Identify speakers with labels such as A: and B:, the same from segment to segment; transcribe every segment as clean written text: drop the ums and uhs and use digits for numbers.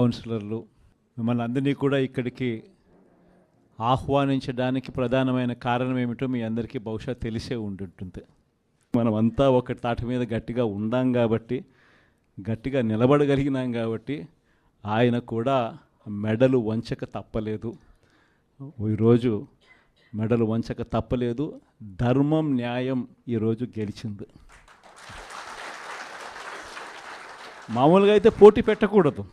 A: కౌన్సిలర్లు మిమ్మల్ని అందరినీ కూడా ఇక్కడికి ఆహ్వానించడానికి ప్రధానమైన కారణం ఏమిటో మీ అందరికీ బహుశా తెలిసే ఉంటుంటుంది. మనమంతా ఒక తాటి మీద గట్టిగా ఉందాం కాబట్టి, గట్టిగా నిలబడగలిగినాం కాబట్టి ఆయన కూడా మెడలు వంచక తప్పలేదు. ఈరోజు మెడలు వంచక తప్పలేదు. ధర్మం న్యాయం ఈరోజు గెలిచింది. మామూలుగా అయితే పోటీ పెట్టకూడదు.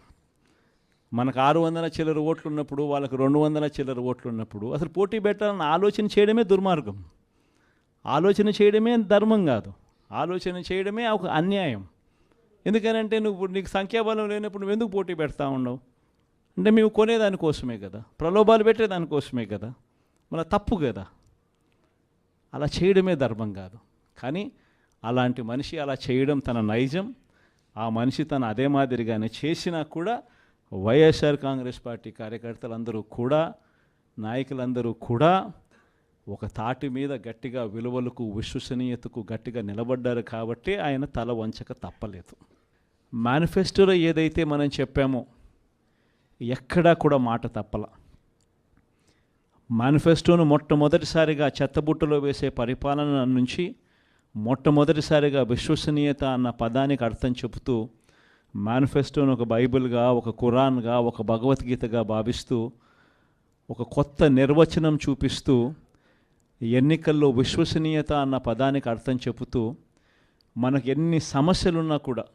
A: మనకు 600 చిల్లర ఓట్లు ఉన్నప్పుడు, వాళ్ళకు 200 చిల్లర ఓట్లు ఉన్నప్పుడు అసలు పోటీ పెట్టాలని ఆలోచన చేయడమే దుర్మార్గం. ఆలోచన చేయడమే ధర్మం కాదు, ఆలోచన చేయడమే ఒక అన్యాయం. ఎందుకనంటే నీకు సంఖ్యాబలం లేనప్పుడు నువ్వు ఎందుకు పోటీ పెడతా ఉండవు? అంటే మేము కొనేదానికోసమే కదా, ప్రలోభాలు పెట్టేదానికోసమే కదా, మన తప్పు కదా. అలా చేయడమే ధర్మం కాదు. కానీ అలాంటి మనిషి అలా చేయడం తన నైజం. ఆ మనిషి తన అదే మాదిరిగానే చేసినా కూడా వైఎస్ఆర్ కాంగ్రెస్ పార్టీ కార్యకర్తలందరూ కూడా, నాయకులందరూ కూడా ఒక తాటి మీద గట్టిగా విలువలకు, విశ్వసనీయతకు గట్టిగా నిలబడ్డారు కాబట్టి ఆయన తల వంచక తప్పలేదు. మేనిఫెస్టోలో ఏదైతే మనం చెప్పామో ఎక్కడా కూడా మాట తప్పల. మేనిఫెస్టోను మొట్టమొదటిసారిగా చెత్తబుట్టలో వేసే పరిపాలన నుంచి మొట్టమొదటిసారిగా విశ్వసనీయత అన్న పదానికి అర్థం చెబుతూ మేనిఫెస్టోను ఒక బైబిల్గా, ఒక ఖురాన్గా, ఒక భగవద్గీతగా భావిస్తూ ఒక కొత్త నిర్వచనం చూపిస్తూ ఎన్నికల్లో విశ్వసనీయత అన్న పదానికి అర్థం చెబుతూ మనకు ఎన్ని సమస్యలున్నా కూడా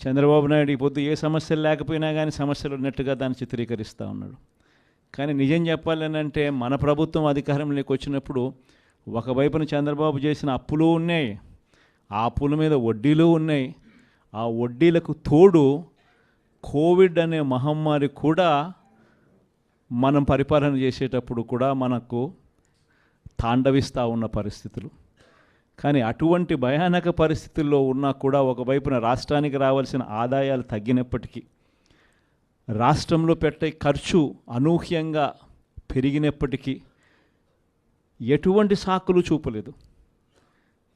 A: చంద్రబాబు నాయుడు ఈ పొద్దు ఏ సమస్యలు లేకపోయినా కానీ సమస్యలు ఉన్నట్టుగా దాన్ని చిత్రీకరిస్తూ ఉన్నాడు. కానీ నిజం చెప్పాలనంటే మన ప్రభుత్వం అధికారంలోకి వచ్చినప్పుడు ఒకవైపున చంద్రబాబు చేసిన అప్పులు ఉన్నాయి, ఆ అప్పుల మీద వడ్డీలు ఉన్నాయి. ఆ వడ్డీలకు తోడు కోవిడ్ అనే మహమ్మారి కూడా మనం పరిపాలన చేసేటప్పుడు కూడా మనకు తాండవిస్తూ ఉన్న పరిస్థితులు. కానీ అటువంటి భయానక పరిస్థితుల్లో ఉన్నా కూడా ఒకవైపున రాష్ట్రానికి రావాల్సిన ఆదాయాలు తగ్గినప్పటికీ, రాష్ట్రంలో పెట్టే ఖర్చు అనూహ్యంగా పెరిగినప్పటికీ ఎటువంటి సాకులు చూపలేదు,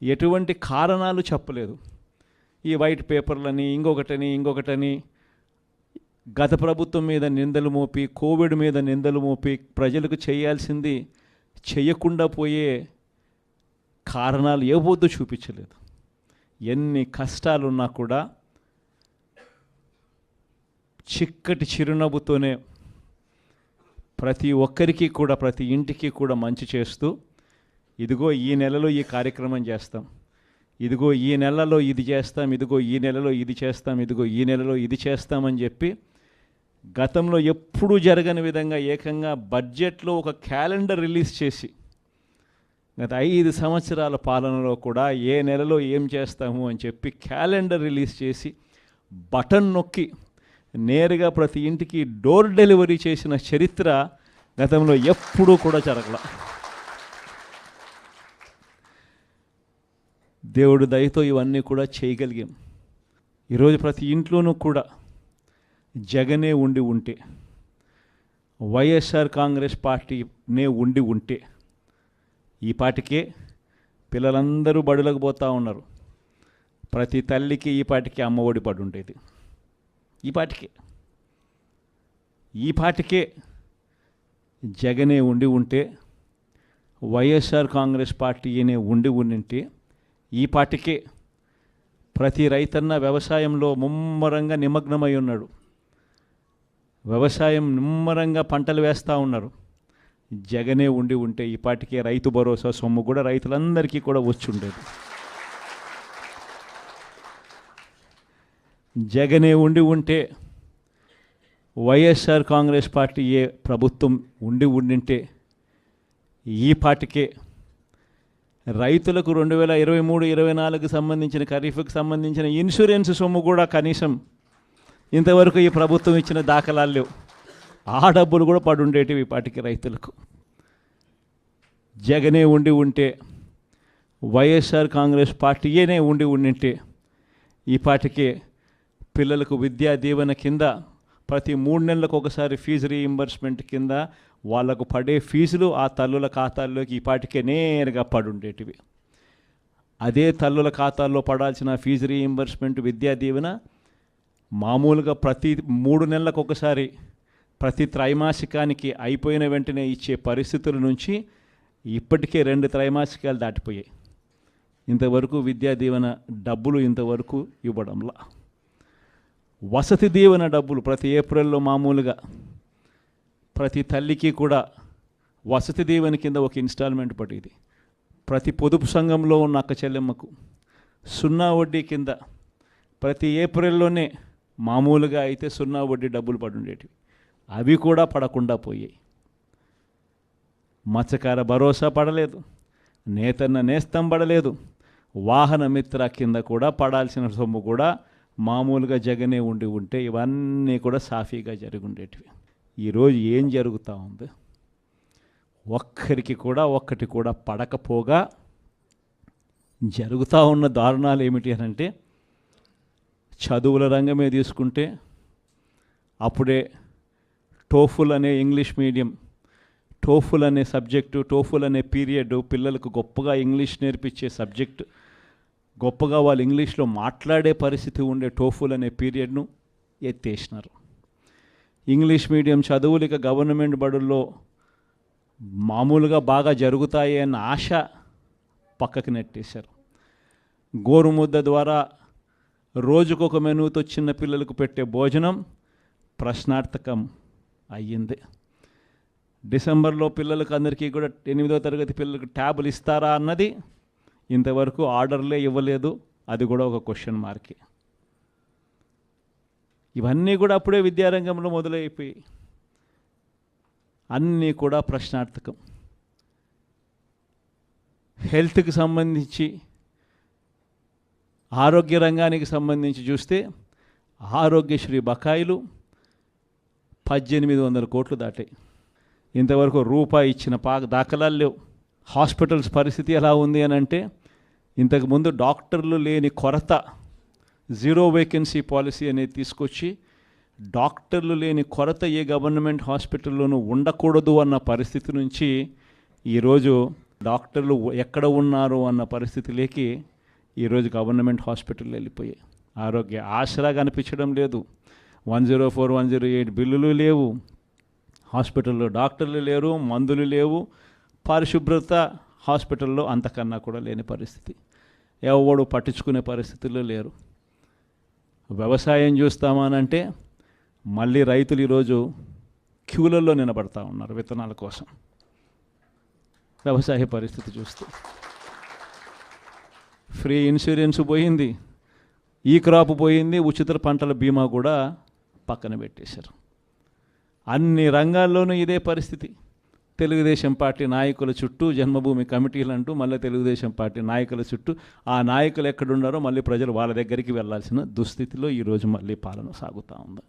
A: ఎటువంటి కారణాలు చెప్పలేదు. ఈ వైట్ పేపర్లని ఇంకొకటని గత ప్రభుత్వం మీద నిందలు మోపి, కోవిడ్ మీద నిందలు మోపి ప్రజలకు చేయాల్సింది చేయకుండా పోయే కారణాలు ఏ వద్దు చూపించలేదు. ఎన్ని కష్టాలున్నా కూడా చిక్కటి చిరునవ్వుతోనే ప్రతి ఒక్కరికి కూడా, ప్రతి ఇంటికి కూడా మంచి చేస్తూ, ఇదిగో ఈ నెలలో ఈ కార్యక్రమం చేస్తాం, ఇదిగో ఈ నెలలో ఇది చేస్తాం, ఇదిగో ఈ నెలలో ఇది చేస్తాం, ఇదిగో ఈ నెలలో ఇది చేస్తామని చెప్పి గతంలో ఎప్పుడూ జరగని విధంగా ఏకంగా బడ్జెట్లో ఒక క్యాలెండర్ రిలీజ్ చేసి గత 5 సంవత్సరాల పాలనలో కూడా ఏ నెలలో ఏం చేస్తాము అని చెప్పి క్యాలెండర్ రిలీజ్ చేసి బటన్ నొక్కి నేరుగా ప్రతి ఇంటికి డోర్ డెలివరీ చేసిన చరిత్ర గతంలో ఎప్పుడూ కూడా జరగల. దేవుడు దయతో ఇవన్నీ కూడా చేయగలిగాం. ఈరోజు ప్రతి ఇంట్లోనూ కూడా జగనే ఉండి ఉంటే, వైఎస్ఆర్ కాంగ్రెస్ పార్టీనే ఉండి ఉంటే ఈ పాటికే పిల్లలందరూ బడులకు పోతూ ఉన్నారు. ప్రతి తల్లికి ఈ పాటికి అమ్మఒడి పడి ఉండేది. ఈ పాటికే జగనే ఉండి ఉంటే, వైఎస్ఆర్ కాంగ్రెస్ పార్టీనే ఉండి ఉంటే ఈ పాటికే ప్రతి రైతన్న వ్యవసాయంలో ముమ్మరంగా నిమగ్నమై ఉన్నాడు. వ్యవసాయం ముమ్మరంగా పంటలు వేస్తూ ఉన్నారు. జగనే ఉండి ఉంటే ఈ పాటికే రైతు భరోసా సొమ్ము కూడా రైతులందరికీ కూడా వచ్చి ఉండేది. జగనే ఉండి ఉంటే, వైఎస్ఆర్ కాంగ్రెస్ పార్టీ ఏ ప్రభుత్వం ఉండింటే ఈ పాటికే రైతులకు 2023-24 సంబంధించిన ఖరీఫ్కి సంబంధించిన ఇన్సూరెన్స్ సొమ్ము కూడా కనీసం ఇంతవరకు ఈ ప్రభుత్వం ఇచ్చిన దాఖలాలు లేవు. ఆ డబ్బులు కూడా పడుండేటివి ఈ పాటికి రైతులకు. జగనే ఉండి ఉంటే, వైఎస్ఆర్ కాంగ్రెస్ పార్టీయేనే ఉండింటే ఈ పాటికే పిల్లలకు విద్యా దీవెన కింద ప్రతి 3 నెలలకు ఒకసారి ఫీజు రీయింబర్స్మెంట్ కింద వాళ్ళకు పడే ఫీజులు ఆ తల్లుల ఖాతాల్లోకి ఈ పాటికే నేరుగా పడుండేటివి. అదే తల్లుల ఖాతాల్లో పడాల్సిన ఫీజు రీయింబర్స్మెంట్, విద్యా దీవెన మామూలుగా ప్రతి 3 నెలలకు ఒకసారి, ప్రతి త్రైమాసికానికి అయిపోయిన వెంటనే ఇచ్చే పరిస్థితుల నుంచి ఇప్పటికే 2 త్రైమాసికాలు దాటిపోయాయి. ఇంతవరకు విద్యా దీవెన డబ్బులు ఇంతవరకు ఇవ్వడంలా. వసతి దీవెన డబ్బులు ప్రతి ఏప్రిల్లో మామూలుగా ప్రతి తల్లికి కూడా వసతి దీవెన కింద ఒక ఇన్స్టాల్మెంట్ పడేది. ప్రతి పొదుపు సంఘంలో ఉన్న అక్క చెల్లెమ్మకు 0 వడ్డీ కింద ప్రతి ఏప్రిల్లోనే మామూలుగా అయితే 0 వడ్డీ డబ్బులు పడుండేటివి. అవి కూడా పడకుండా పోయాయి. మత్స్యకార భరోసా పడలేదు, నేతన్న నేస్తం పడలేదు, వాహన మిత్ర కింద కూడా పడాల్సిన సొమ్ము కూడా మామూలుగా జగనే ఉంటే ఇవన్నీ కూడా సాఫీగా జరిగి ఉండేటివి. ఈరోజు ఏం జరుగుతూ ఉంది? ఒక్కటి కూడా పడకపోగా జరుగుతూ ఉన్న దారుణాలు ఏమిటి అని అంటే, చదువుల రంగమే తీసుకుంటే అప్పుడే టోఫుల్ అనే ఇంగ్లీష్ మీడియం, టోఫుల్ అనే సబ్జెక్టు, టోఫుల్ అనే పీరియడ్ పిల్లలకు గొప్పగా ఇంగ్లీష్ నేర్పించే సబ్జెక్టు, గొప్పగా వాళ్ళు ఇంగ్లీష్లో మాట్లాడే పరిస్థితి ఉండే టోఫుల్ అనే పీరియడ్ను ఎత్తేసినారు. ఇంగ్లీష్ మీడియం చదువులు ఇక గవర్నమెంట్ బడుల్లో మామూలుగా బాగా జరుగుతాయి అన్న ఆశ పక్కకి నెట్టేశారు. గోరుముద్ద ద్వారా రోజుకొక మెనూతో చిన్న పిల్లలకు పెట్టే భోజనం ప్రశ్నార్థకం అయ్యింది. డిసెంబర్లో పిల్లలకు అందరికీ కూడా 8వ తరగతి పిల్లలకు ట్యాబులు ఇస్తారా అన్నది ఇంతవరకు ఆర్డర్లే ఇవ్వలేదు. అది కూడా ఒక క్వశ్చన్ మార్కే. ఇవన్నీ కూడా అప్పుడే విద్యారంగంలో మొదలైపోయి అన్నీ కూడా ప్రశ్నార్థకం. హెల్త్కి సంబంధించి, ఆరోగ్య రంగానికి సంబంధించి చూస్తే ఆరోగ్యశ్రీ బకాయిలు 1800 కోట్లు దాటాయి. ఇంతవరకు రూపాయి ఇచ్చిన దాఖలాలు లేవు. హాస్పిటల్స్ పరిస్థితి ఎలా ఉంది అని అంటే, ఇంతకుముందు డాక్టర్లు లేని కొరత, 0 వేకెన్సీ పాలసీ అనేది తీసుకొచ్చి డాక్టర్లు లేని కొరత ఏ గవర్నమెంట్ హాస్పిటల్లోనూ ఉండకూడదు అన్న పరిస్థితి నుంచి ఈరోజు డాక్టర్లు ఎక్కడ ఉన్నారు అన్న పరిస్థితిలోకి ఈరోజు గవర్నమెంట్ హాస్పిటల్ వెళ్ళిపోయాయి. ఆరోగ్య ఆసరా కనిపించడం లేదు. 104, 108 బిల్లులు లేవు. హాస్పిటల్లో డాక్టర్లు లేరు, మందులు లేవు, పరిశుభ్రత హాస్పిటల్లో అంతకన్నా కూడా లేని పరిస్థితి. ఎవడు పట్టించుకునే పరిస్థితుల్లో లేరు. వ్యవసాయం చూస్తామనంటే మళ్ళీ రైతులు ఈరోజు క్యూలలో నిలబడతా ఉన్నారు విత్తనాల కోసం. వ్యవసాయ పరిస్థితి చూస్తే ఫ్రీ ఇన్సూరెన్స్ పోయింది, ఈ క్రాప్ పోయింది, ఉచిత పంటల బీమా కూడా పక్కన పెట్టేశారు. అన్ని రంగాల్లోనూ ఇదే పరిస్థితి. తెలుగుదేశం పార్టీ నాయకుల చుట్టూ జన్మభూమి కమిటీలు అంటూ మళ్ళీ తెలుగుదేశం పార్టీ నాయకుల చుట్టూ, ఆ నాయకులు ఎక్కడున్నారో మళ్ళీ ప్రజలు వాళ్ళ దగ్గరికి వెళ్ళాల్సిన దుస్థితిలో ఈరోజు మళ్ళీ పాలన సాగుతూ ఉంది.